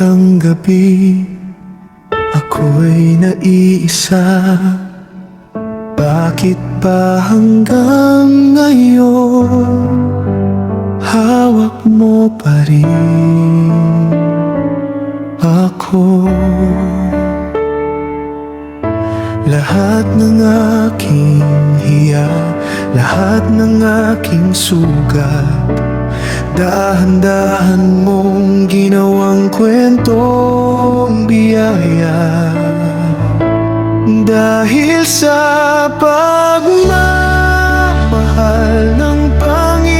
ang gabi, ako'y naiisa. Bakit ba hanggang ngayon hawak mo pa rin ako? Lahat ng aking hiya, lahat ng aking sugat, dahan-dahan mong ginawang kwentong biyaya. Dahil sa pagmamahal ng Panginoon,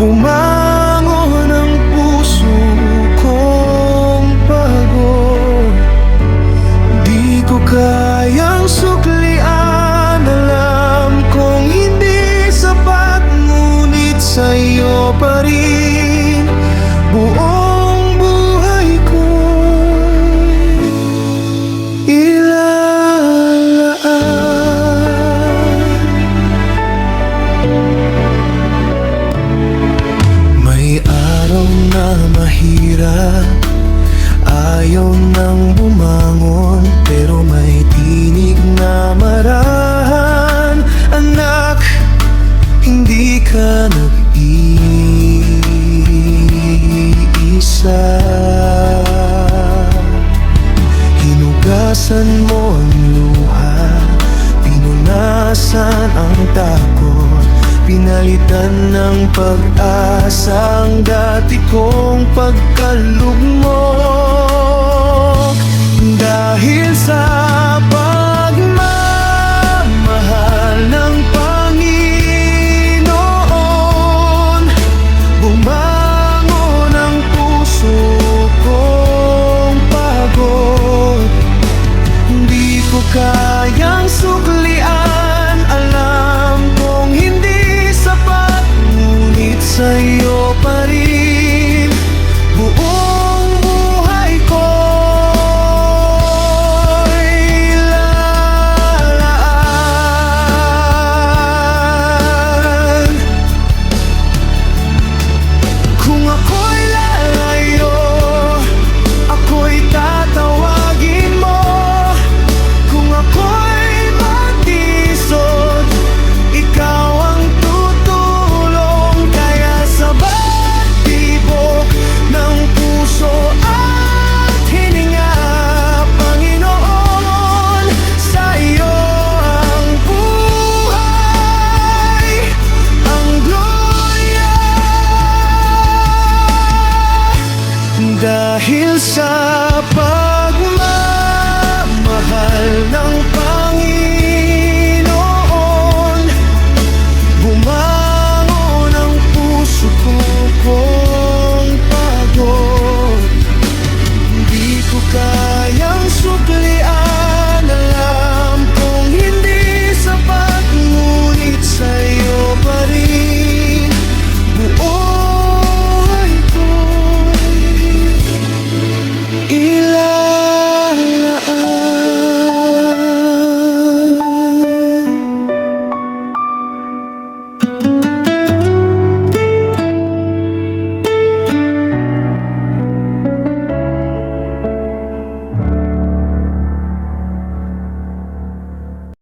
bumangon ang puso kong pagod. Di ko kayang suklian, alam kong hindi sapat, ngunit sa'yo pa rin buong buhay ko'y ilalaan. May araw na mahirap, ayaw nang bumangon, pero may tinig na marahan. Anak, hindi ka nag-iisa. Hinugasan mo ang luha, pinunasan ang takot, pinalitan ng pag-asa ang dati kong pagkalugmok. Dahil sa pagmamahal ng Panginoon, bumangon ang puso kong pagod. Hindi ko kayang suklian, alam kong hindi sapat, ngunit sa'yo pa rin buong buhay ko'y lalaan. Kung ako'y lalayo, ako'y tatawagin mo. Kung ako'y matisod, ikaw ang tutulong. Kaya sa bawat tibok ng puso at hininga, Panginoon, sa iyo ang buhay, ang gloria. Dahil sa